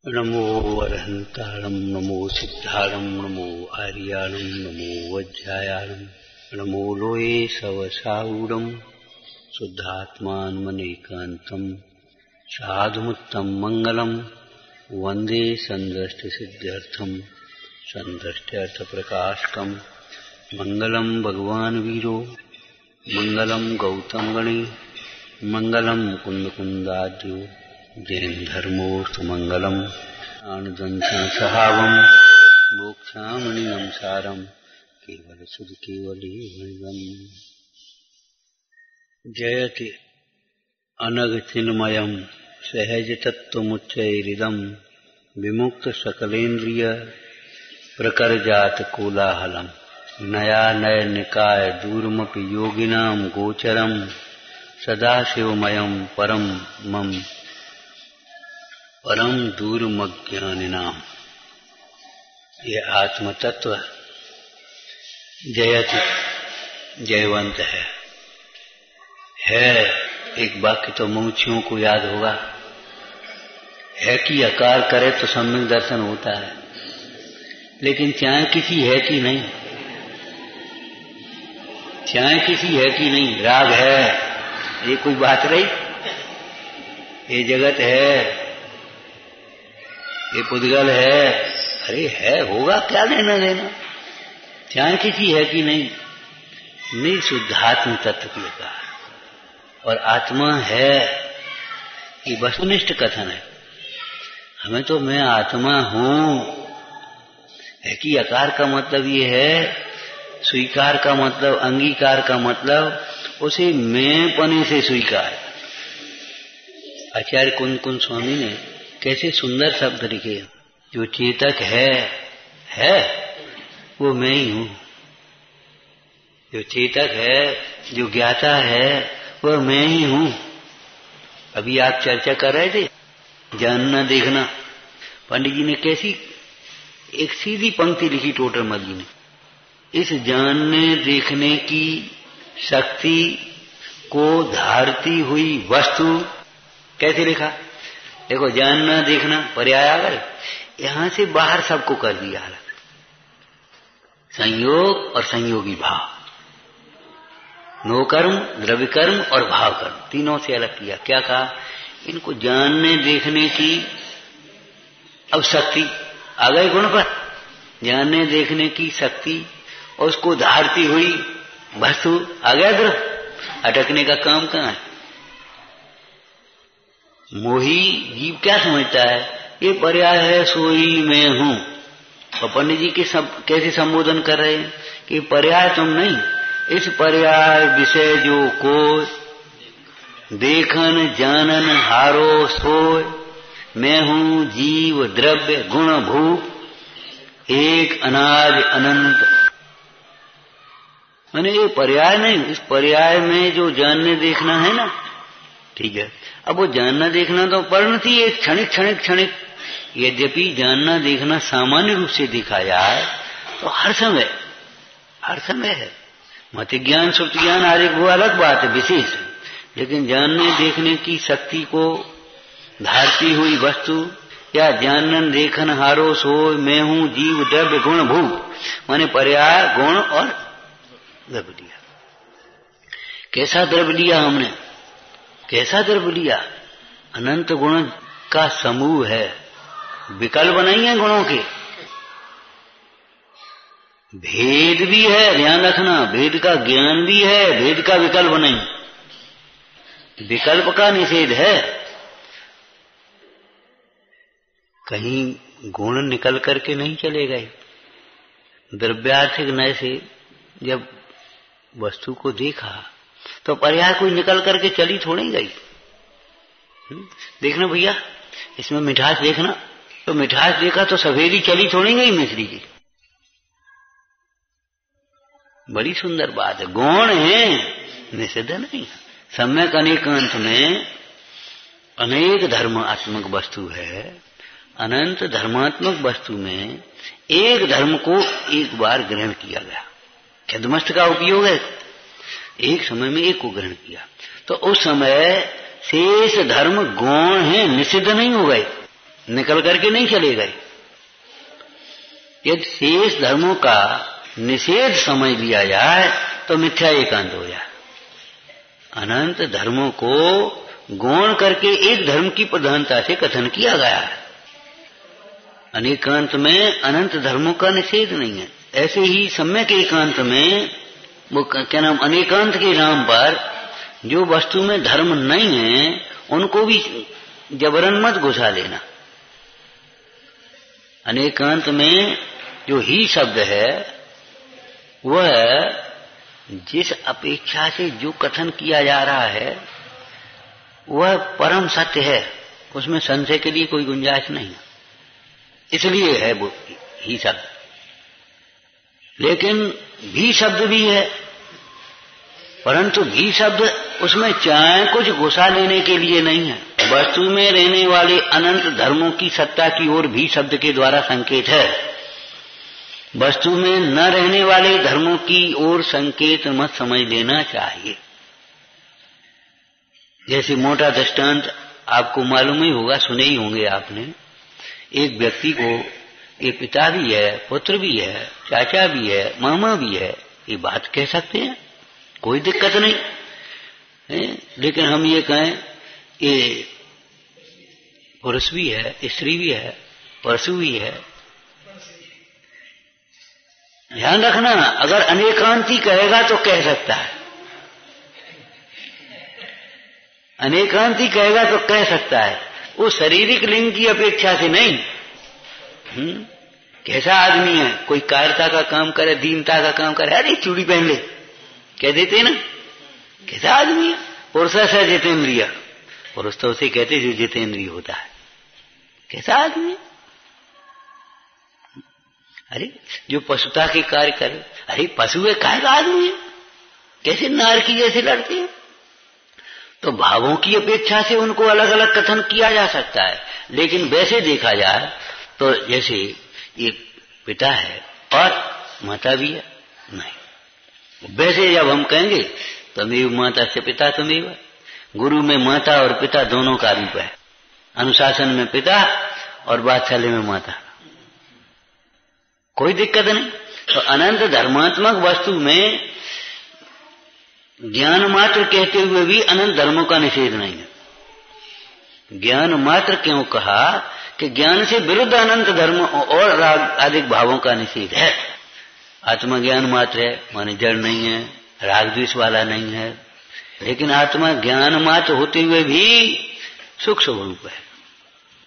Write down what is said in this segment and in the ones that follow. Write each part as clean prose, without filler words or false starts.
नमो अरहंताणं नमो सिद्धाणं नमो आर्याणं नमो वज्रायाणं नमो लोये सवसाऊडं शुद्धात्मान्मनेकान्तं साधुमुत्तं मंगलम वंदे संदृष्टिसिद्ध्यर्थं संदृष्ट्यर्थप्रकाशकं मंगलम भगवान वीरो मंगलम गौतम गणे मंगलम कुंदकुंदाद्यो जैन धर्मोऽस्तु मंगलम आनंदं सहावं मोक्षामणिं सारं केवल सुध केवलेवं जयति अनघ चिन्मयं सहज तत्त्वमुच्चैरिदं विमुक्त सकलेन्द्रिय प्रकरजात कोलाहलम नया नय निकाय दूरमपि योगिनां गोचरं सदाशिवमयं परम मम परम दूरमज्ञानिनाम। ये आत्म तत्व जयति जयवंत है। एक वाक्य तो मुमुक्षुओं को याद होगा, है कि आकार करे तो सम्यक दर्शन होता है, लेकिन चाहे किसी है कि नहीं, चाहे किसी है कि नहीं, राग है, ये कोई बात रही? ये जगत है, ये पुद्गल है, अरे है, होगा, क्या लेना देना, चाहे किसी है कि नहीं। शुद्धात्म तत्व की कहा और आत्मा है, ये वस्तुनिष्ठ कथन है। हमें तो मैं आत्मा हूं है कि आकार का मतलब ये है, स्वीकार का मतलब, अंगीकार का मतलब उसे मैं पने से स्वीकार। आचार्य कुंद कुंद स्वामी ने कैसे सुंदर शब्द लिखे, जो चेतक है वो मैं ही हूं, जो चेतक है, जो ज्ञाता है, वह मैं ही हूं। अभी आप चर्चा कर रहे थे जानना देखना, पंडित जी ने कैसी एक सीधी पंक्ति लिखी टोटरमल जी ने, इस जानने देखने की शक्ति को धारती हुई वस्तु, कैसे लिखा देखो, जानना देखना पर्याय आ गए, यहां से बाहर सबको कर दिया अलग, संयोग और संयोगी भाव, नो कर्म, द्रव्य कर्म और भाव कर्म, तीनों से अलग किया। क्या कहा? इनको जानने देखने की अब शक्ति आ गई गुण पर, जानने देखने की शक्ति और उसको धारती हुई वस्तु आ गया द्रव्य, अटकने का काम कहां है? मोही जीव क्या समझता है? ये पर्याय है, सोई मैं हूं। और पंडित जी के सब कैसे संबोधन कर रहे हैं कि पर्याय तुम नहीं, इस पर्याय विषय जो को देखन जानन हारो सोय, मैं हूं जीव द्रव्य गुण भूप एक अनाज अनंत। मैंने ये पर्याय नहीं, इस पर्याय में जो जानने देखना है ना, ठीक है। अब वो जानना देखना तो परिणति एक क्षणिक क्षणिक क्षणिक, यद्यपि जानना देखना सामान्य रूप से देखा जाए तो हर समय है। मत ज्ञान सुप्त ज्ञान आदि वो अलग बात है, विशेष, लेकिन जानने देखने की शक्ति को धारती हुई वस्तु या जानन देखन हारो सो मैं हूं जीव द्रव्य गुण भूप, माने पर्याय गुण और द्रव्य लिया। कैसा द्रव्य लिया हमने? कैसा द्रव्य लिया? अनंत गुण का समूह है, विकल्प नहीं है गुणों के, भेद भी है, ध्यान रखना, भेद का ज्ञान भी है, भेद का विकल्प नहीं, विकल्प का निषेध है। कहीं गुण निकल करके नहीं चले गए, द्रव्यार्थिक नय से जब वस्तु को देखा तो पर्याय कोई निकल करके चली थोड़ी गई। देखना भैया, इसमें मिठास देखना, तो मिठास देखा तो सफेदी चली थोड़ी गई मिश्री की। बड़ी सुंदर बात है, गौण है, निषिद्ध नहीं। सम्यक अनेकांत में अनेक धर्मात्मक वस्तु है, अनंत धर्मात्मक वस्तु में एक धर्म को एक बार ग्रहण किया गया, छद्मस्त का उपयोग है, एक समय में एक को ग्रहण किया, तो उस समय शेष धर्म गौण है, निषिद्ध नहीं हो गए। निकल करके नहीं चले गए। यदि शेष धर्मों का निषेध समझ लिया जाए तो मिथ्या एकांत हो जाए। अनंत धर्मों को गौण करके एक धर्म की प्रधानता से कथन किया गया है। अनेकांत में अनंत धर्मों का निषेध नहीं है। ऐसे ही सम्यक एकांत में वो क्या नाम, अनेकांत के नाम पर जो वस्तु में धर्म नहीं है उनको भी जबरन मत घुसा लेना। अनेकांत में जो ही शब्द है वह जिस अपेक्षा से जो कथन किया जा रहा है वह परम सत्य है, उसमें संशय के लिए कोई गुंजाइश नहीं है, इसलिए है वो ही शब्द। लेकिन भी शब्द भी है, परंतु भी शब्द उसमें चाहे कुछ घुसा लेने के लिए नहीं है। वस्तु में रहने वाले अनंत धर्मों की सत्ता की ओर भी शब्द के द्वारा संकेत है। वस्तु में न रहने वाले धर्मों की ओर संकेत मत समझ लेना चाहिए। जैसे मोटा दृष्टांत आपको मालूम ही होगा, सुने ही होंगे आपने। एक व्यक्ति को ये पिता भी है, पुत्र भी है, चाचा भी है, मामा भी है, ये बात कह सकते हैं, कोई दिक्कत नहीं है। लेकिन हम ये कहें ये पुरुष भी है, स्त्री भी है, पशु भी है। ध्यान रखना, अगर अनेकांती कहेगा तो कह सकता है, अनेकांती कहेगा तो कह सकता है, वो शारीरिक लिंग की अपेक्षा से नहीं। कैसा आदमी है, कोई कायरता का काम करे, दीनता का काम करे, अरे चूड़ी पहन ले कह देते ना, कैसा आदमी है। पुरुष है जितेंद्रिय, पुरुष तो उसे कहते जो जितेंद्रिय होता है, कैसा आदमी है। अरे जो पशुता के कार्य करे, अरे पशु है, कायगा आदमी है, कैसे नार की जैसे लड़ते हैं। तो भावों की अपेक्षा से उनको अलग अलग कथन किया जा सकता है। लेकिन वैसे देखा जाए तो जैसे ये पिता है और माता भी है, नहीं, वैसे जब हम कहेंगे तमेव माता से पिता तमेव, गुरु में माता और पिता दोनों का रूप है। अनुशासन में पिता और वात्सल्य में माता, कोई दिक्कत नहीं। तो अनंत धर्मात्मक वस्तु में ज्ञान मात्र कहते हुए भी अनंत धर्मों का निषेध नहीं है। ज्ञान मात्र क्यों कहा कि ज्ञान से विरुद्ध अनंत धर्म और राग आदि भावों का निषेध है। आत्मा ज्ञान मात्र है, माने जड़ नहीं है, राग द्वेष वाला नहीं है। लेकिन आत्मा ज्ञान मात्र होते हुए भी सुख स्वरूप है,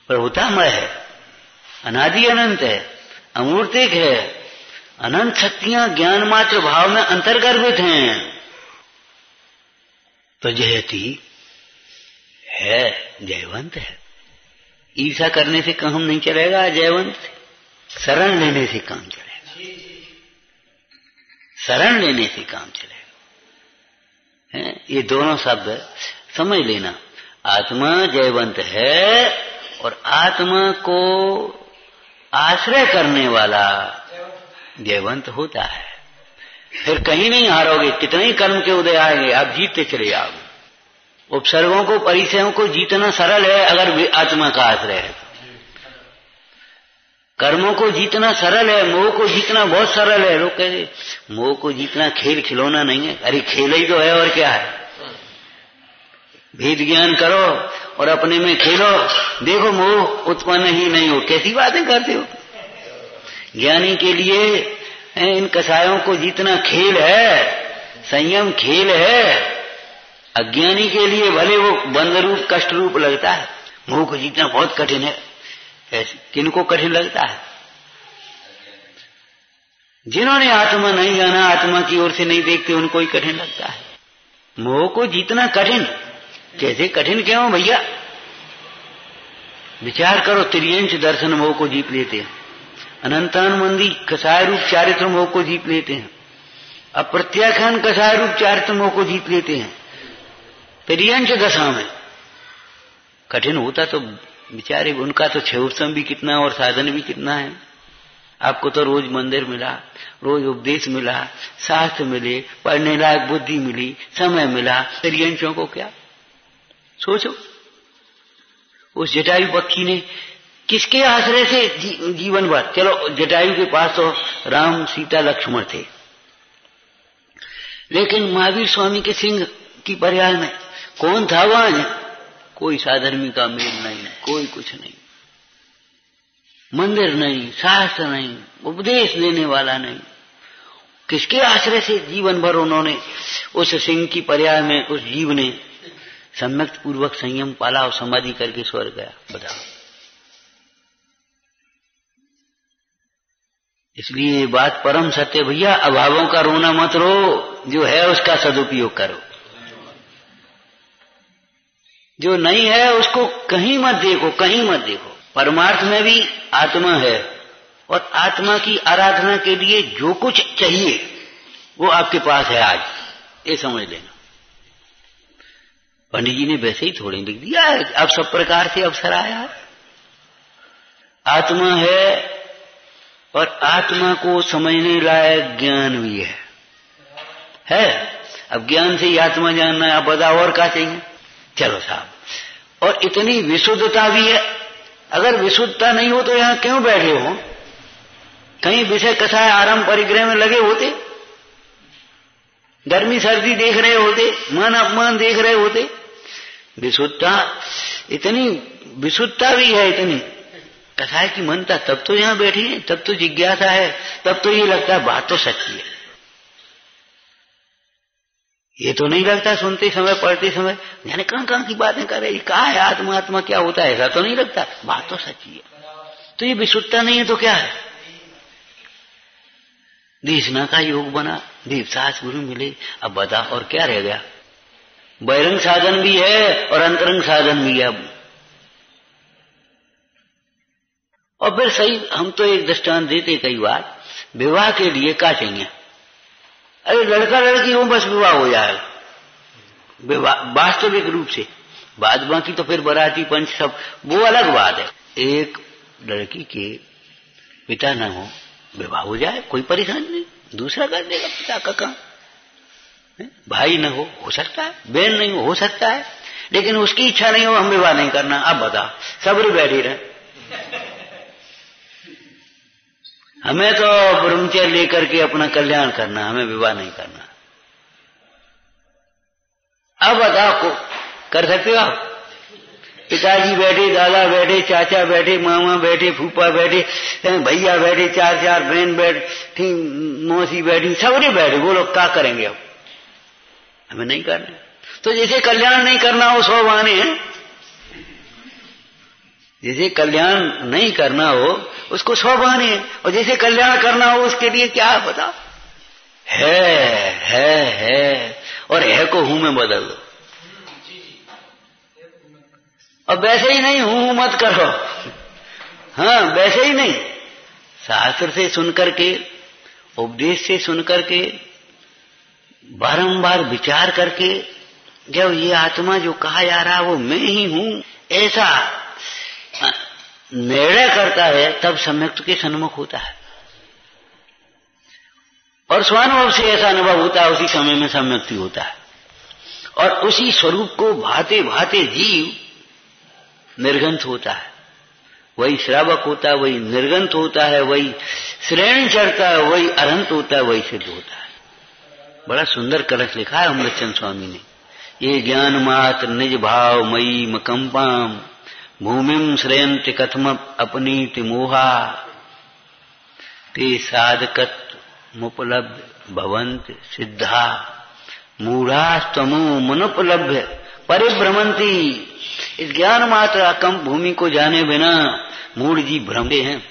प्रभुतामय है, अनादि अनंत है, अमूर्तिक है। अनंत शक्तियां ज्ञान मात्र भाव में अंतर्गर्भित हैं। तो जयति है, जयवंत है। ईर्षा करने से काम नहीं चलेगा, जयवंत से शरण लेने से काम चलेगा, शरण लेने से काम चलेगा। ये दोनों शब्द समझ लेना। आत्मा जयवंत है और आत्मा को आश्रय करने वाला जयवंत होता है। फिर कहीं नहीं हारोगे, कितने ही कर्म के उदय आएंगे, आप जीतते चले जाओगे। उपसर्गों को, परिचयों को जीतना सरल है अगर आत्मा का आश्रय है। कर्मों को जीतना सरल है, मोह को जीतना बहुत सरल है। लोग कहते मोह को जीतना खेल खिलौना नहीं है, अरे खेल ही तो है और क्या है। भेद ज्ञान करो और अपने में खेलो, देखो मोह उत्पन्न ही नहीं हो। कैसी बातें करते हो। ज्ञानी के लिए इन कसायों को जीतना खेल है, संयम खेल है। अज्ञानी के लिए भले वो बंद रूप कष्ट रूप लगता है, मोह को जीतना बहुत कठिन है। किनको कठिन लगता है? जिन्होंने आत्मा नहीं जाना, आत्मा की ओर से नहीं देखते, उनको ही कठिन लगता है। मोह को जीतना कठिन, कैसे कठिन क्यों भैया? विचार करो, त्रियंश दर्शन मोह को जीत लेते हैं, अनंतानुबंधी कसाय रूप चारित्र मोह को जीत लेते हैं, अप्रत्याख्यान कसाय रूप चारित्र मोह को जीत लेते हैं। त्रियंश दशा में कठिन होता तो बेचारे उनका तो क्षयोत्सम भी कितना और साधन भी कितना है। आपको तो रोज मंदिर मिला, रोज उपदेश मिला, शास्त्र मिले, पढ़ने लायक बुद्धि मिली, समय मिला। त्रियंशों को क्या सोचो। उस जटायु पक्षी ने किसके आश्रय से जीवन भर? चलो जटायु के पास तो राम सीता लक्ष्मण थे, लेकिन महावीर स्वामी के सिंह की पर्याय में कौन था वहां? कोई साधर्मी का मेल नहीं, कोई कुछ नहीं, मंदिर नहीं, शास्त्र नहीं, उपदेश देने वाला नहीं। किसके आश्रय से जीवन भर उन्होंने उस सिंह की पर्याय में उस जीव ने सम्यक पूर्वक संयम पाला और समाधि करके स्वर्ग गया? बताओ। इसलिए ये बात परम सत्य भैया, अभावों का रोना मत रो, जो है उसका सदुपयोग करो। जो नहीं है उसको कहीं मत देखो, कहीं मत देखो। परमार्थ में भी आत्मा है, और आत्मा की आराधना के लिए जो कुछ चाहिए वो आपके पास है आज, ये समझ लेना। पंडित जी ने वैसे ही थोड़ी लिख दिया है, अब सब प्रकार से अवसर आया है। आत्मा है और आत्मा को समझने लायक ज्ञान भी है। अब ज्ञान से ही आत्मा जानना है, आप बताओ और क्या चाहिए? चलो साहब, और इतनी विशुद्धता भी है। अगर विशुद्धता नहीं हो तो यहां क्यों बैठे हो? कहीं विषय कथाएं आराम परिग्रह में लगे होते, गर्मी सर्दी देख रहे होते, मान अपमान देख रहे होते। विशुद्धता, इतनी विशुद्धता भी है, इतनी कथाएं की मनता, तब तो यहां बैठी है, तब तो जिज्ञासा है, तब तो ये लगता है बात तो सच्ची है। ये तो नहीं लगता सुनते समय पढ़ते समय यानी कहां की बातें कर रहे, कहा है आत्मा, आत्मा क्या होता है, ऐसा तो नहीं लगता, बात तो सच्ची है। तो ये विशुद्धता नहीं है तो क्या है? देशना का योग बना, देवसास गुरु मिले, अब बता और क्या रह गया? बहिरंग साधन भी है और अंतरंग साधन भी है। अब और फिर सही, हम तो एक दृष्टांत देते कई बार, विवाह के लिए क्या चाहिए? अरे लड़का लड़की हो बस विवाह हो जाएगा, विवाह वास्तविक रूप से। बाद बाकी तो फिर बाराती पंच सब वो अलग बात है। एक लड़की के पिता न हो, विवाह हो जाए, कोई परेशानी नहीं, दूसरा कर देगा पिता का काम। भाई न हो सकता है, बहन नहीं हो सकता है, लेकिन उसकी इच्छा नहीं हो हम विवाह नहीं करना। अब बता, सब्र बैठी रहे। हमें तो ब्रह्मचर्य लेकर के अपना कल्याण करना, हमें विवाह नहीं करना। अब बताओ, कर सकते हो आप? पिताजी बैठे, दादा बैठे, चाचा बैठे, मामा बैठे, फूफा बैठे, भैया बैठे, चार बहन बैठी, मौसी बैठी, सबरे बैठे, वो लोग क्या करेंगे? अब हमें नहीं करना। तो जैसे कल्याण नहीं करना हो 100 बहाने हैं, जैसे कल्याण नहीं करना हो उसको 100 बहाने हैं, और जैसे कल्याण करना हो उसके लिए क्या है बताओ? है और है को हूं में बदल दो। और वैसे ही नहीं हूं मत करो, हाँ वैसे ही नहीं, शास्त्र से सुनकर के, उपदेश से सुनकर के, बारंबार विचार करके, जब ये आत्मा जो कहा जा रहा है वो मैं ही हूं, ऐसा निर्णय करता है, तब सम्यक के सन्मुख होता है। और स्वानुभव से ऐसा अनुभव होता है, उसी समय में सम्यक्ति होता है। और उसी स्वरूप को भाते भाते जीव निर्गंत होता है, वही श्रावक होता है, वही निर्गंत होता है, वही श्रेणी चढ़ता है, वही अरहंत होता है, वही सिद्ध होता है। बड़ा सुंदर कलश लिखा है अमृतचंद स्वामी ने, ये ज्ञान मात्र निज भाव मई मकंपाम भूमिम श्रेयंत कथम अपनीति मोहा ते साधकत मुपलब्ध भवंत सिद्धा मूढ़ास्तमो मनुपलब्ध परिभ्रमंती। इस ज्ञान मात्र अकम भूमि को जाने बिना मूढ़ जी भ्रमते हैं।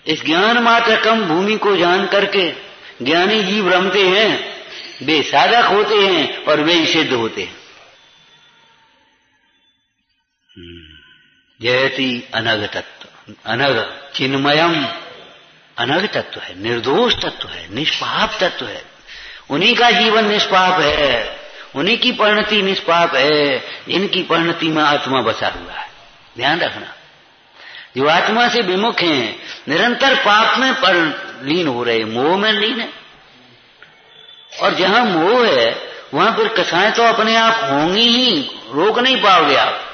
इस ज्ञान मात्र कम भूमि को जान करके ज्ञानी जी भ्रमते हैं, वे साधक होते हैं और वे सिद्ध होते हैं। जयति अनग तत्व, अनग चिन्मयम, अनग तत्व है, निर्दोष तत्व है, निष्पाप तत्व है। उन्हीं का जीवन निष्पाप है, उन्हीं की परिणति निष्पाप है, इनकी परिणति में आत्मा बसा हुआ है। ध्यान रखना, जो आत्मा से विमुख हैं निरंतर पाप में लीन हो रहे, मोह में लीन है। और जहां मोह है वहां फिर कथाएं तो अपने आप होंगी ही, रोक नहीं पाओगे आप।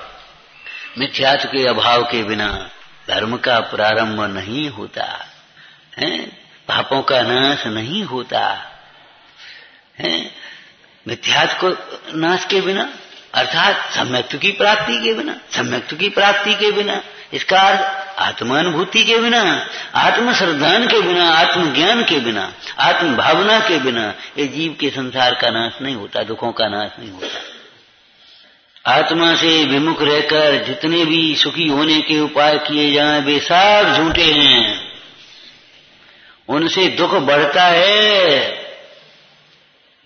मिथ्यात्व के अभाव के बिना धर्म का प्रारंभ नहीं होता है, पापों का नाश नहीं होता है, मिथ्यात्व को नाश के बिना, अर्थात सम्यक्त्व की प्राप्ति के बिना, सम्यक्त्व की प्राप्ति के बिना, इसका अर्थ आत्मानुभूति के बिना, आत्म श्रद्धान के बिना, आत्मज्ञान के बिना, आत्म भावना के बिना ये जीव के संसार का नाश नहीं होता, दुखों का नाश नहीं होता। आत्मा से विमुख रहकर जितने भी सुखी होने के उपाय किए जाएं वे सब झूठे हैं, उनसे दुख बढ़ता है,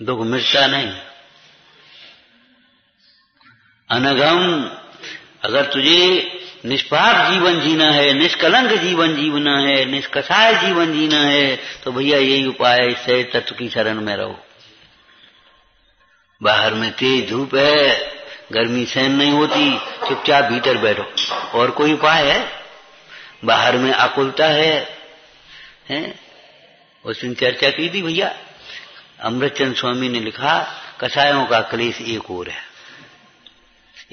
दुख मिटता नहीं। अनगम, अगर तुझे निष्पाप जीवन जीना है, निष्कलंक जीवन जीना है, निष्कषाय जीवन जीना है, तो भैया यही उपाय है, सहज तत्व की शरण में रहो। बाहर में तेज धूप है, गर्मी सहन नहीं होती, चुपचाप भीतर बैठो, और कोई उपाय है? बाहर में आकुलता है? उस दिन चर्चा की थी भैया, अमृतचंद स्वामी ने लिखा कसायों का क्लेश एक और है,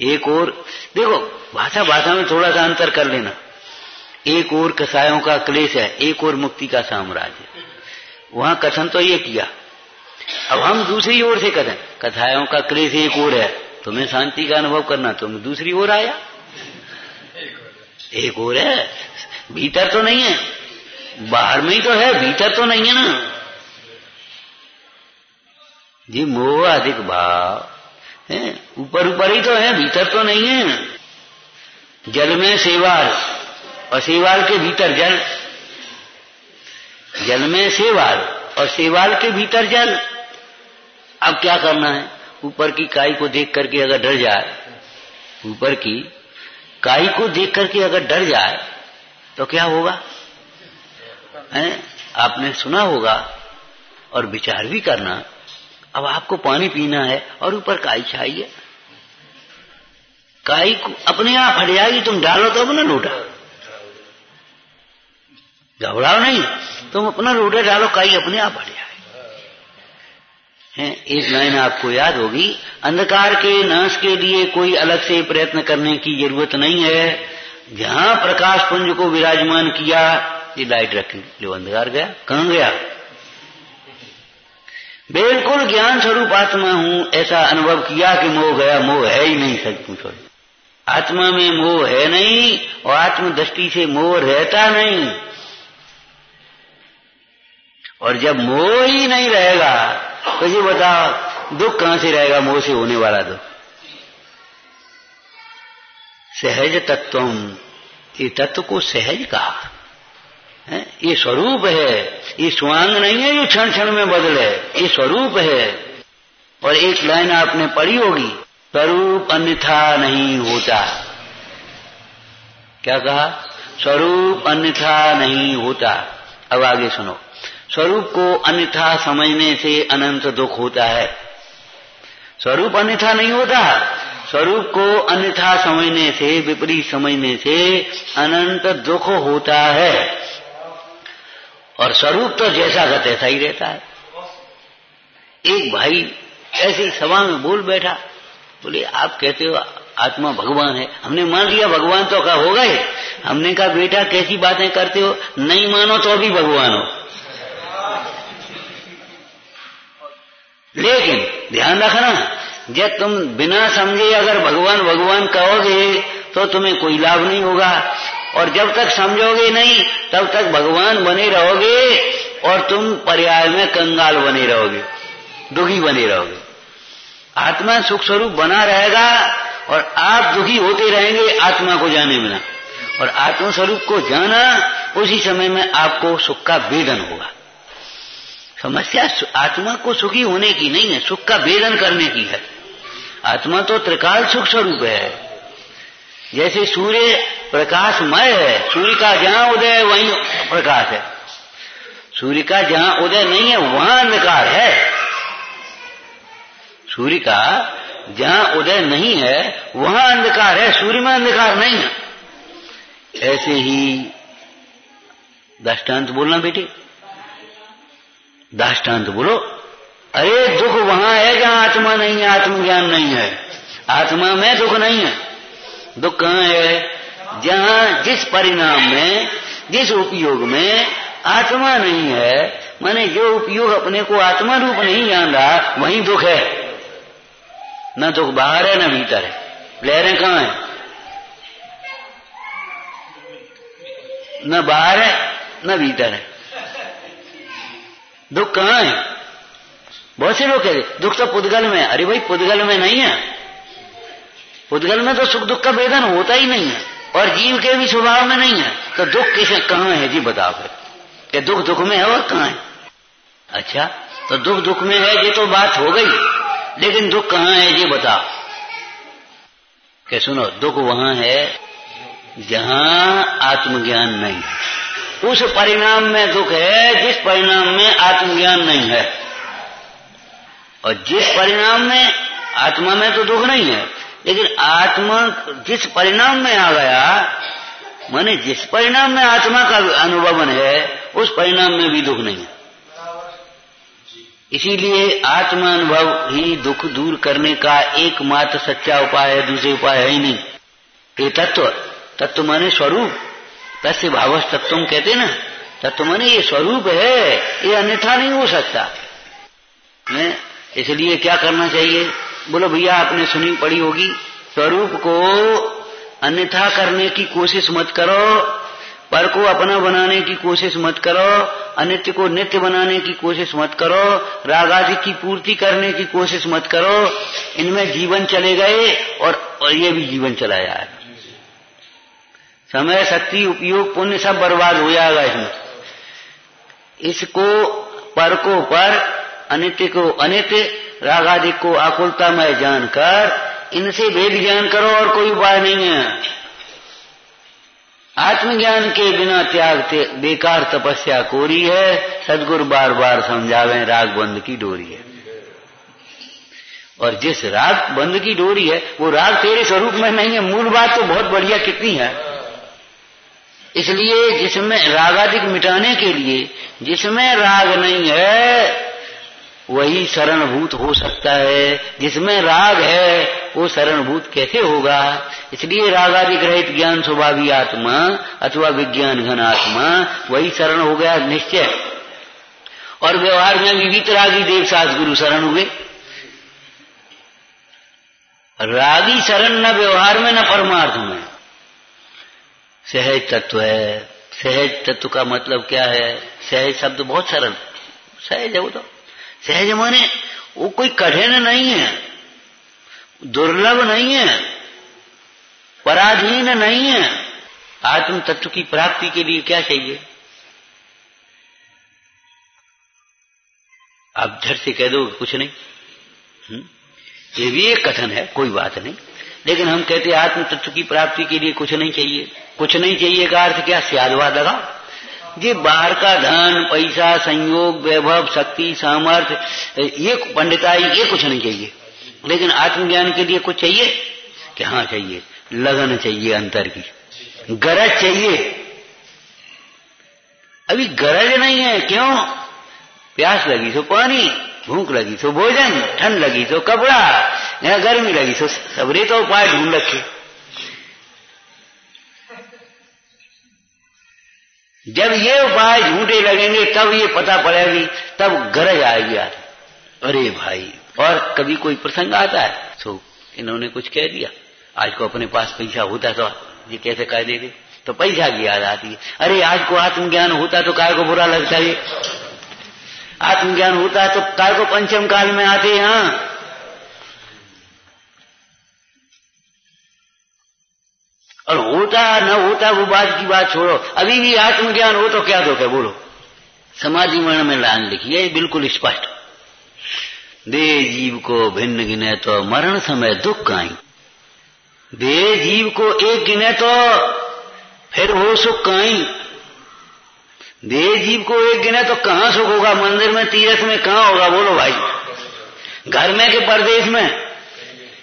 एक और। देखो भाषा भाषा में थोड़ा सा अंतर कर लेना, एक और कसायों का क्लेश है, एक और मुक्ति का साम्राज्य। वहां कथन तो ये किया, अब हम दूसरी ओर से कथन, कसायों का क्लेश एक और है, तुम्हें शांति का अनुभव करना, तुम दूसरी ओर आया, एक और है, भीतर तो नहीं है, बाहर में ही तो है, भीतर तो नहीं है ना। जी मोह अधिक भाव है, ऊपर ऊपर ही तो है, भीतर तो नहीं है। जल में शैवाल और शैवाल के भीतर जल, जल में शैवाल और शैवाल के भीतर जल। अब क्या करना है? ऊपर की काई को देख करके अगर डर जाए, ऊपर की काई को देख करके अगर डर जाए तो क्या होगा? आपने सुना होगा और विचार भी करना। अब आपको पानी पीना है और ऊपर काई छाई है, काई को अपने आप हट जाएगी, तुम डालो तो अपना लोटा, घबराओ नहीं, तुम अपना लोटा डालो, काई अपने आप हट जाएगी। एक लाइन आपको याद होगी, अंधकार के नाश के लिए कोई अलग से प्रयत्न करने की जरूरत नहीं है। जहां प्रकाश पुंज को विराजमान किया, ये लाइट रखी, जो अंधकार गया, कहां गया? बिल्कुल ज्ञान स्वरूप आत्मा हूं, ऐसा अनुभव किया कि मोह गया, मोह है ही नहीं। सच पूछो, आत्मा में मोह है नहीं और आत्म दृष्टि से मोह रहता नहीं। और जब मोह ही नहीं रहेगा तो ये बताओ दुख कहां से रहेगा? मोह से होने वाला दुख। सहज तत्वम, ये तत्व को सहज कहा है, ये स्वरूप है, ये स्वांग नहीं है जो क्षण क्षण में बदले, ये स्वरूप है। और एक लाइन आपने पढ़ी होगी, स्वरूप अन्यथा नहीं होता। क्या कहा? स्वरूप अन्यथा नहीं होता। अब आगे सुनो, स्वरूप को अन्यथा समझने से अनंत दुख होता है। स्वरूप अन्यथा नहीं होता, स्वरूप को अन्यथा समझने से, विपरीत समझने से अनंत दुख होता है। और स्वरूप तो जैसा का तैसा ही रहता है। एक भाई ऐसी सभा में बोल बैठा, बोले आप कहते हो आत्मा भगवान है, हमने मान लिया भगवान तो क्या हो गए। हमने कहा बेटा कैसी बातें करते हो, नहीं मानो तो भी भगवान हो। लेकिन ध्यान रखना, जब तुम बिना समझे अगर भगवान भगवान कहोगे तो तुम्हें कोई लाभ नहीं होगा, और जब तक समझोगे नहीं तब तक भगवान बने रहोगे और तुम पर्याय में कंगाल बने रहोगे, दुखी बने रहोगे। आत्मा सुख स्वरूप बना रहेगा और आप दुखी होते रहेंगे आत्मा को जाने बिना। और आत्म स्वरूप को जाना, उसी समय में आपको सुख का वेदन होगा। समस्या आत्मा को सुखी होने की नहीं है, सुख का वेदन करने की है। आत्मा तो त्रिकाल सुख स्वरूप है। जैसे सूर्य प्रकाशमय है, सूर्य का जहां उदय है वहीं प्रकाश है, सूर्य का जहां उदय नहीं है वहां अंधकार है। सूर्य का जहां उदय नहीं है वहां अंधकार है, सूर्य में अंधकार नहीं है। ऐसे ही दृष्टांत बोलना बेटे, दृष्टांत बोलो। अरे दुख वहां है जहां आत्मा नहीं है, आत्मज्ञान नहीं है। आत्मा में दुख नहीं है। दुख कहां है? जहां जिस परिणाम में, जिस उपयोग में आत्मा नहीं है, माने जो उपयोग अपने को आत्मा रूप नहीं जान रहा, वहीं दुख है। न दुख बाहर है न भीतर है। लहरें कहाँ है? न बाहर है न भीतर है। दुख कहाँ है? बहुत से लोग कहते दुख तो पुद्गल में है। अरे भाई, पुद्गल में नहीं है। पुद्गल में तो सुख दुख का भेदन होता ही नहीं है, और जीव के भी स्वभाव में नहीं है। तो दुख किसे कहाँ है जी? बताओ फिर कि दुख दुख में है और कहाँ है? अच्छा, तो दुख दुख में है ये तो बात हो गई, लेकिन दुख कहाँ है ये बताओ। कि सुनो, दुख वहां है जहां आत्मज्ञान नहीं है। उस परिणाम में दुख है जिस परिणाम में आत्मज्ञान नहीं है। और जिस परिणाम में, आत्मा में तो दुख नहीं है, लेकिन आत्मा जिस परिणाम में आ गया, माने जिस परिणाम में आत्मा का अनुभवन है, उस परिणाम में भी दुख नहीं है। इसीलिए आत्मानुभव ही दुख दूर करने का एकमात्र सच्चा उपाय है, दूसरे उपाय है ही नहीं। ये तत्व माने स्वरूप, तस्य भावस् तत्वम कहते ना। तत्व माने ये स्वरूप है, ये अन्यथा नहीं हो सकता। इसलिए क्या करना चाहिए? बोलो भैया, आपने सुनी पड़ी होगी, स्वरूप को अन्यथा करने की कोशिश मत करो, पर को अपना बनाने की कोशिश मत करो, अनित्य को नित्य बनाने की कोशिश मत करो, राग आदि की पूर्ति करने की कोशिश मत करो। इनमें जीवन चले गए और ये भी जीवन चला जाएगा। समय, शक्ति, उपयोग, पुण्य सब बर्बाद हो जाएगा इसमें। इसको पर को पर, अनित्य को अनित्य, राग आदि को आकुलतामय जानकर इनसे भेद ज्ञान करो, और कोई उपाय नहीं है। आत्मज्ञान के बिना त्याग बेकार तपस्या कोरी है। सदगुरु बार बार समझावे, राग बंध की डोरी है। और जिस राग बंध की डोरी है, वो राग तेरे स्वरूप में नहीं है। मूल बात तो बहुत बढ़िया कितनी है। इसलिए जिसमें रागादिक मिटाने के लिए जिसमें राग नहीं है, वही शरणभूत हो सकता है। जिसमें राग है वो शरणभूत कैसे होगा? इसलिए रागादिक रहित ज्ञान स्वभावी आत्मा अथवा विज्ञान घन आत्मा, वही शरण हो गया निश्चय। और व्यवहार में भी वीतरागी देव सास गुरु शरण हुए। रागी शरण न व्यवहार में न परमार्थ में। सहज तत्व है। सहज तत्व का मतलब क्या है? सहज शब्द बहुत सरल, सहज है वो तो। सहज माने वो कोई कठिन नहीं है, दुर्लभ नहीं है, पराधीन नहीं है। आत्म तत्व की प्राप्ति के लिए क्या चाहिए? आप झट से कह दो कुछ नहीं। ये भी एक कथन है, कोई बात नहीं, लेकिन हम कहते आत्म तत्व की प्राप्ति के लिए कुछ नहीं चाहिए। कुछ नहीं चाहिए का अर्थ क्या? स्यादवा लगा ये बाहर का धन, पैसा, संयोग, वैभव, शक्ति, सामर्थ्य, ये पंडिताई, ये कुछ नहीं चाहिए। लेकिन आत्मज्ञान के लिए कुछ चाहिए कि हाँ चाहिए, लगन चाहिए, अंतर की गरज चाहिए। अभी गरज नहीं है, क्यों? प्यास लगी तो पानी, भूख लगी तो भोजन, ठंड लगी तो कपड़ा, या गर्मी लगी तो सबरे तो उपाय ढूंढ रखे। जब ये उपाय झूठे लगेंगे तब ये पता पड़ेगी, तब गरज आएगी यार। अरे भाई, और कभी कोई प्रसंग आता है तो इन्होंने कुछ कह दिया, आज को अपने पास पैसा होता तो ये कैसे कह देते, तो पैसा की याद आती है। अरे आज को आत्मज्ञान होता तो काय को बुरा लगता है, आत्मज्ञान होता है तो काय को पंचम काल में आते हैं। हाँ, और होता न होता वो बात की बात छोड़ो, अभी भी आत्मज्ञान हो तो क्या दुख है बोलो। समाधि मरण में लान लिखी है बिल्कुल स्पष्ट, दे जीव को भिन्न गिने तो मरण समय दुख काई। दे जीव को एक गिने तो फिर हो सुख काई। दे जीव को एक गिने तो कहां सुख होगा? मंदिर में, तीर्थ में कहां होगा बोलो भाई? घर में के परदेश में?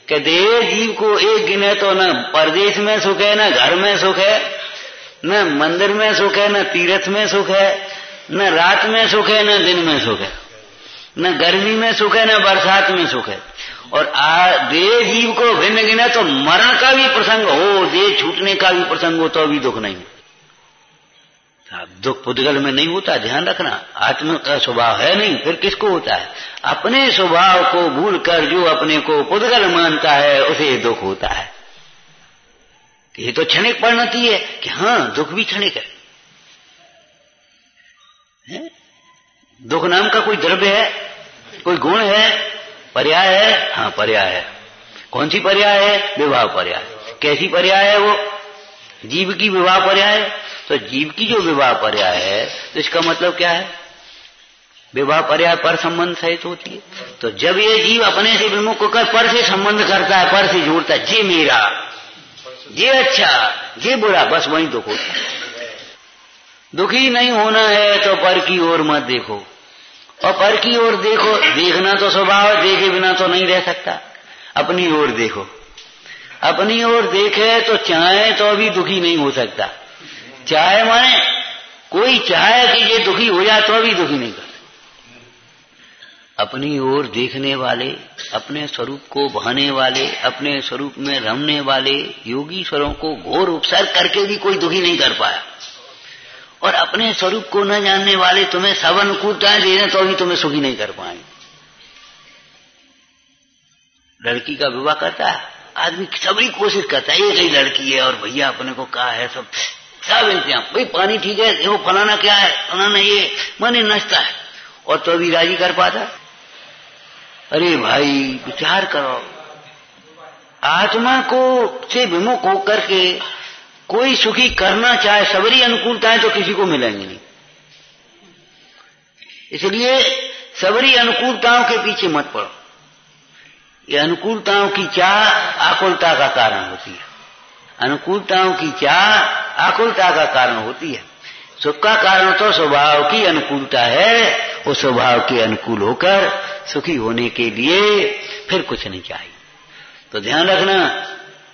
कि देह जीव को एक गिने तो न परदेश में सुख है, न घर में सुख है, न मंदिर में सुख है, न तीर्थ में सुख है, न रात में सुख है, न दिन में सुख है, न गर्मी में सुख है, न बरसात में सुख है। और देह जीव को भिन्न गिना तो मरण का भी प्रसंग हो, देह छूटने का भी प्रसंग हो तो भी दुख नहीं। दुख पुद्गल में नहीं होता, ध्यान रखना। आत्मा का स्वभाव है नहीं, फिर किसको होता है? अपने स्वभाव को भूलकर जो अपने को पुद्गल मानता है उसे दुख होता है। ये तो क्षणिक परिणति है कि हाँ दुख भी क्षणिक है। दुख नाम का कोई द्रव्य है, कोई गुण है, पर्याय है? हाँ पर्याय है। कौन सी पर्याय है? विभाव पर्याय। कैसी पर्याय है वो? जीव की विभाव पर्याय है। तो जीव की जो विवाह पर्याय है तो इसका मतलब क्या है? विवाह पर्याय पर संबंध सहित होती है। तो जब ये जीव अपने से विमुख होकर पर से संबंध करता है, पर से जोड़ता है, ये मेरा, ये अच्छा, ये बुरा, बस वही दुख होता है। दुखी नहीं होना है तो पर की ओर मत देखो, और पर की ओर देखो, देखना तो स्वभाव है, देखे बिना तो नहीं रह सकता। अपनी ओर देखो, अपनी ओर देखे तो चाहे तो भी दुखी नहीं हो सकता। चाहे माने कोई चाहे कि ये दुखी हो जाए तो भी दुखी नहीं कर। अपनी ओर देखने वाले, अपने स्वरूप को बहाने वाले, अपने स्वरूप में रमने वाले योगीश्वरों को घोर उपसर्ग करके भी कोई दुखी नहीं कर पाया। और अपने स्वरूप को न जानने वाले तुम्हें सब अनुकूलताएं दे दें तो भी तुम्हें सुखी नहीं कर पाएंगे। लड़की का विवाह करता है आदमी, सभी कोशिश करता है, ये कई लड़की है और भैया अपने को कहा है, सब इंतजाम, भाई पानी ठीक है, वो फलाना क्या है, फलाना ये, माने नचता है और तो भी राजी कर पाता। अरे भाई विचार करो, आत्मा को से विमुख होकर के कोई सुखी करना चाहे, सबरी अनुकूलताएं तो किसी को मिलेंगी नहीं। इसलिए सबरी अनुकूलताओं के पीछे मत पड़ो। ये अनुकूलताओं की चाह आकुलता का कारण होती है। अनुकूलताओं की चाह आकुलता का कारण होती है। सुख का कारण तो स्वभाव की अनुकूलता है। उस स्वभाव के अनुकूल होकर सुखी होने के लिए फिर कुछ नहीं चाहिए। तो ध्यान रखना,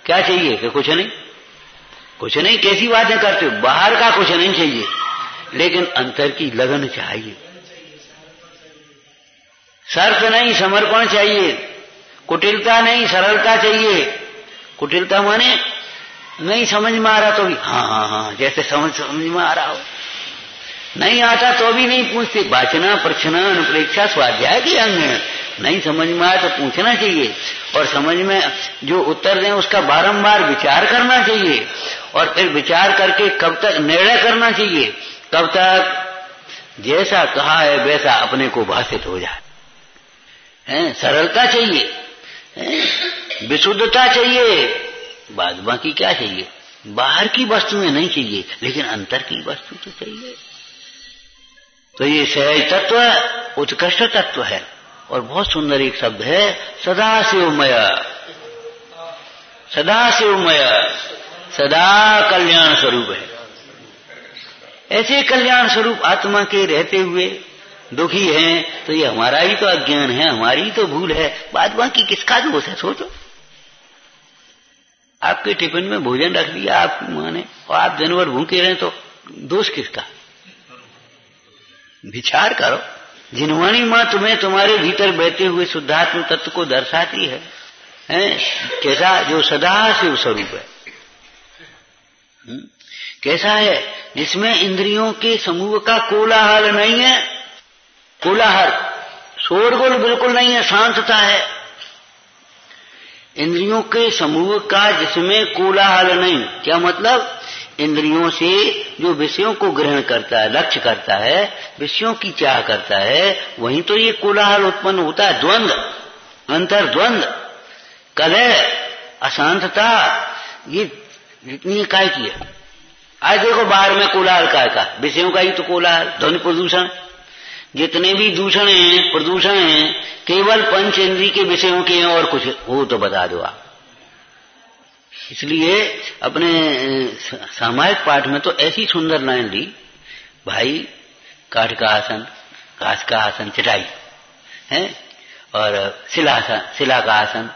क्या चाहिए कि कुछ नहीं, कुछ नहीं कैसी बातें करते हो, बाहर का कुछ नहीं चाहिए, लेकिन अंतर की लगन चाहिए। शर्त नहीं, समर्पण चाहिए। कुटिलता नहीं, सरलता चाहिए। कुटिलता माने नहीं समझ में आ रहा तो भी हाँ हाँ हाँ, जैसे समझ में आ रहा हो। नहीं आता तो भी नहीं पूछते। वाचना, प्रश्न, अनुप्रेक्षा स्वाध्याय के अंग है। नहीं समझ में आया तो पूछना चाहिए, और समझ में जो उत्तर दें उसका बारंबार विचार करना चाहिए, और फिर विचार करके कब तक निर्णय करना चाहिए, कब तक जैसा कहा है वैसा अपने को भाषित हो जाए। सरलता चाहिए, विशुद्धता चाहिए, बाद बाकी क्या चाहिए? बाहर की वस्तु में नहीं चाहिए, लेकिन अंतर की वस्तु तो चाहिए। तो ये सहज तत्व उत्कृष्ट तत्व है। और बहुत सुंदर एक शब्द है, सदाशिवमय। सदाशिवमय सदा कल्याण स्वरूप है। ऐसे कल्याण स्वरूप आत्मा के रहते हुए दुखी हैं तो ये हमारा ही तो अज्ञान है, हमारी ही तो भूल है। बाद बाकी किसका दोष है? सोचो, आपके टिफिन में भोजन रख दिया आप माने, और आप दिन भर भूखे रहे तो दोष किसका? विचार करो। जिनवाणी मां तुम्हें तुम्हारे भीतर बहते हुए शुद्धात्म तत्व को दर्शाती है, कैसा? जो सदा शिव स्वरूप है। कैसा है? जिसमें इंद्रियों के समूह का कोलाहल नहीं है। कोलाहल, शोरगुल बिल्कुल नहीं है, शांतता है। इंद्रियों के समूह का जिसमें कोलाहल नहीं, क्या मतलब? इंद्रियों से जो विषयों को ग्रहण करता है, लक्ष्य करता है, विषयों की चाह करता है, वहीं तो ये कोलाहल उत्पन्न होता है। द्वंद्व, अंतर्द्वंद, कलह, अशांतता, ये जितनी काय की है। आज देखो बाहर में कोलाहल काय का? विषयों का ही तो कोलाहल। ध्वनि प्रदूषण, जितने भी दूषण हैं, प्रदूषण हैं, केवल पंच इंद्री के विषयों के हैं, और कुछ हो तो बता दो आप। इसलिए अपने सामायिक पाठ में तो ऐसी सुंदर लाइन ली, भाई काठ का आसन, घास का आसन, चटाई है, और शिला का आसन।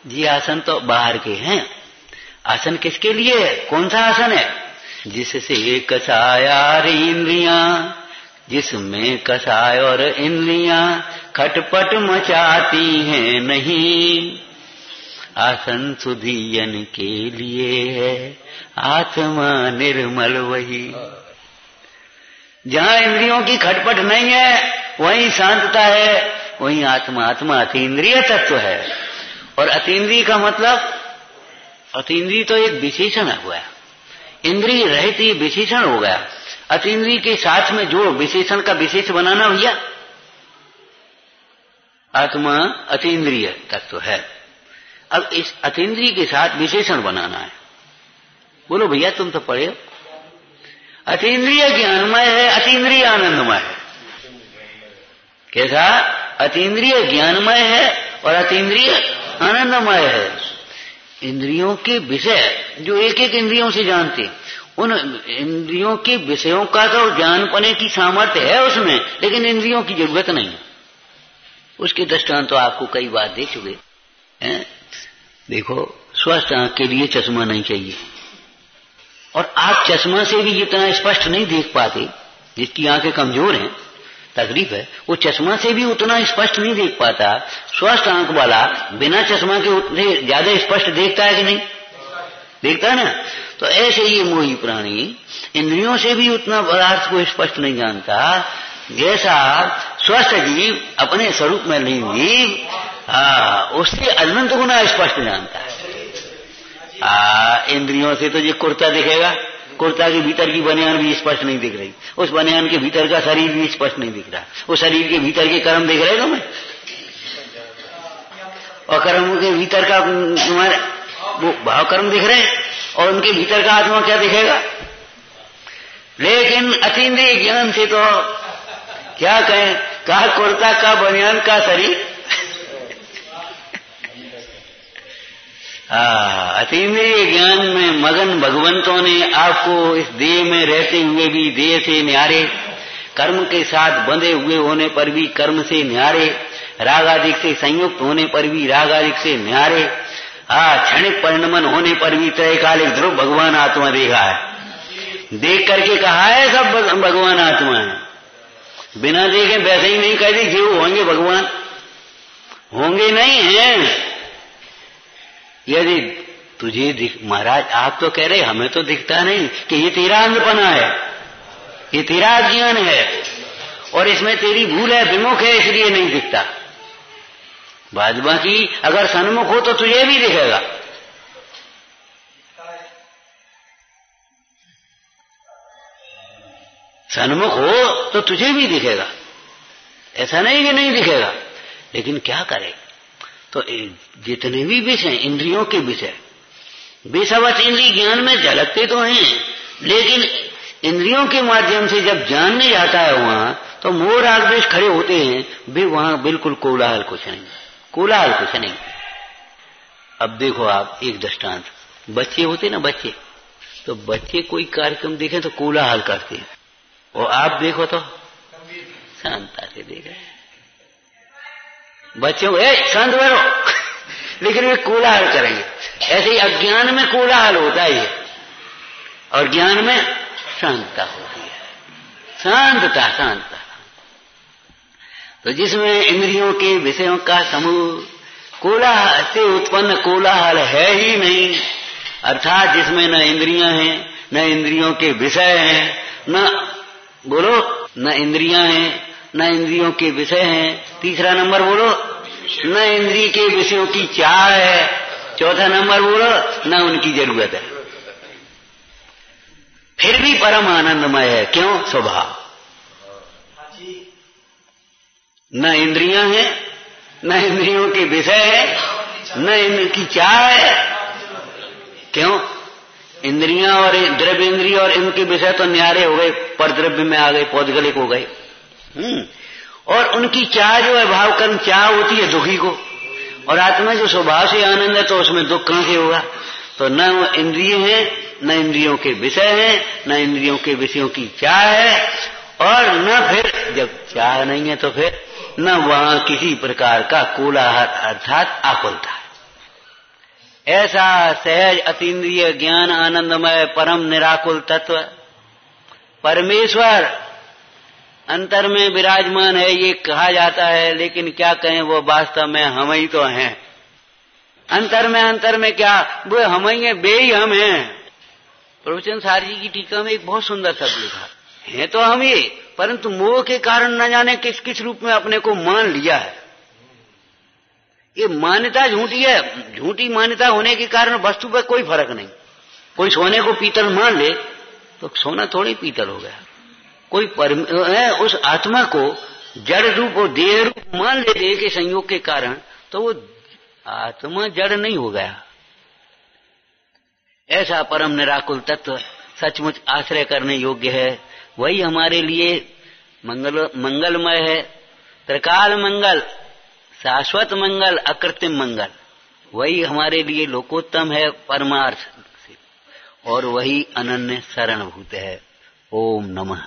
जी आसन तो बाहर के हैं, आसन किसके लिए है? कौन सा आसन है? जिससे कसाया इंद्रियां जिसमें कसाय और इंद्रियां खटपट मचाती हैं नहीं। आसन सुधियन के लिए है आत्मा निर्मल वही। जहां इंद्रियों की खटपट नहीं है वहीं शांतता है, वहीं आत्मा। आत्मा अतीन्द्रिय तत्व है। और अतीन्द्रिय का मतलब, अतीन्द्रिय तो एक विशेषण हुआ, इंद्रिय रहित ये विशेषण हो गया। अतीन्द्रिय के साथ में जो विशेषण का विशेष बनाना भैया, आत्मा अतीन्द्रिय तत्व है। अब इस अतीन्द्रिय के साथ विशेषण बनाना है। बोलो भैया, तुम तो पढ़े हो। अतीन्द्रिय ज्ञानमय है, अतीन्द्रिय आनंदमय है। कैसा? अतीन्द्रिय ज्ञानमय है और अतीन्द्रिय आनंदमय है। इंद्रियों के विषय जो एक एक इंद्रियों से जानते, उन इंद्रियों के विषयों का तो ज्ञान पाने की सामर्थ्य है उसमें, लेकिन इंद्रियों की जरूरत नहीं है। उसके दृष्टांत तो आपको कई बार दे चुके हैं। देखो, स्वस्थ आंख के लिए चश्मा नहीं चाहिए, और आप चश्मा से भी इतना स्पष्ट नहीं देख पाते। जिसकी आंखें कमजोर हैं, तकलीफ है, वो चश्मा से भी उतना स्पष्ट नहीं देख पाता। स्वस्थ आंख वाला बिना चश्मा के उतने ज्यादा स्पष्ट देखता है कि नहीं? देखता है ना। तो ऐसे ये मोही प्राणी इंद्रियों से भी उतना पदार्थ को स्पष्ट नहीं जानता, जैसा स्वस्थ जीव अपने स्वरूप में लीन जीव उससे अनंत गुना स्पष्ट जानता है। इंद्रियों से तो ये कुर्ता दिखेगा, कुर्ता के भीतर की बनियान भी स्पष्ट नहीं दिख रही, उस बनियान के भीतर का शरीर भी स्पष्ट नहीं दिख रहा, उस शरीर के भीतर के कर्म दिख रहे हो तुम्हें, और कर्म के भीतर का तुम्हारे वो भाव कर्म दिख रहे हैं, और उनके भीतर का आत्मा क्या दिखेगा। लेकिन अतीन्द्रिय ज्ञान से तो क्या कहें, कहा कुर्ता का बनियान का शरीर। अतीन्द्रिय ज्ञान में मगन भगवंतों ने आपको इस देह में रहते हुए भी देह से न्यारे, कर्म के साथ बंधे हुए होने पर भी कर्म से न्यारे, राग आदि से संयुक्त होने पर भी राग आदि से न्यारे, क्षणिक परिणमन होने पर भी त्रैकालिक ध्रुव भगवान आत्मा देखा है। देख करके कहा है सब भगवान आत्मा है, बिना देखे वैसे ही नहीं कहते जीव होंगे भगवान, होंगे नहीं हैं। यदि तुझे दिख, महाराज आप तो कह रहे हमें तो दिखता नहीं कि ये तेरा अंधपना है, ये तेरा अज्ञान है, और इसमें तेरी भूल है, विमुख है, इसलिए नहीं दिखता। बाद बाकी अगर सन्मुख हो तो तुझे भी दिखेगा। सन्मुख हो तो तुझे भी दिखेगा, ऐसा नहीं कि नहीं दिखेगा। लेकिन क्या करे, तो जितने भी विषय इंद्रियों के विषय बेसवच इंद्रिय ज्ञान में झलकते तो हैं, लेकिन इंद्रियों के माध्यम से जब जानने जाता है वहां तो मोह राग द्वेष खड़े होते हैं, वे वहां बिल्कुल कोलाहल कुछ नहीं, कोलाहल कुछ नहीं। अब देखो आप एक दृष्टांत, बच्चे होते ना बच्चे, तो बच्चे कोई कार्यक्रम देखें तो कोलाहल करते हैं, और आप देखो तो शांता से देख रहे हैं। बच्चों को शांत बैठो, लेकिन वे कोलाहल करेंगे। ऐसे ही अज्ञान में कोलाहल होता ही है, और ज्ञान में शांतता होती है, शांतता शांतता। तो जिसमें इंद्रियों के विषयों का समूह कोलाहल से उत्पन्न कोलाहल है ही नहीं, अर्थात जिसमें न इंद्रियां हैं, न इंद्रियों के विषय हैं, न बोलो न इंद्रियां हैं, न इंद्रियों के विषय हैं। तीसरा नंबर बोलो, न इंद्रिय के विषयों की चाह है। चौथा नंबर बोलो, न उनकी जरूरत है। फिर भी परम आनंदमय है। क्यों? स्वभाव। न इंद्रियां हैं, न इंद्रियों के विषय है, न इनकी चाह है। क्यों? इंद्रियां और द्रव्य इंद्रिय और इनके विषय तो न्यारे हो गए, पर द्रव्य में आ गए, पौधगलिक हो गए। और उनकी चाह जो है भाव कर्म चाह होती है दुखी को, और आत्मा जो स्वभाव से आनंद है तो उसमें दुख कहां से होगा। तो न इंद्रिय है, न इंद्रियों के विषय है, न इंद्रियों के विषयों की चाह है, और न फिर जब चाह नहीं है तो फिर न वहां किसी प्रकार का कोलाहल अर्थात आकुलता है। ऐसा सहज अतीन्द्रिय ज्ञान आनंदमय परम निराकुल तत्व परमेश्वर अंतर में विराजमान है ये कहा जाता है, लेकिन क्या कहें वो वास्तव में हम ही तो हैं। अंतर में क्या, वो हम ही है, बे ही हम हैं। प्रवचन सार जी की टीका में एक बहुत सुंदर शब्द लिखा है तो हम ही, परंतु मोह के कारण न जाने किस किस रूप में अपने को मान लिया है। ये मान्यता झूठी है, झूठी मान्यता होने के कारण वस्तु पर कोई फर्क नहीं। कोई सोने को पीतल मान ले तो सोना थोड़ी पीतल हो गया। कोई उस आत्मा को जड़ रूप और देह रूप मान ले देह के संयोग के कारण, तो वो आत्मा जड़ नहीं हो गया। ऐसा परम निराकुल तत्व सचमुच आश्रय करने योग्य है। वही हमारे लिए मंगलमय है। त्रिकाल मंगल, शाश्वत मंगल, अकृत्रिम मंगल, वही हमारे लिए लोकोत्तम है परमार्थ से, और वही अनन्य शरणभूत है। ओम नमः।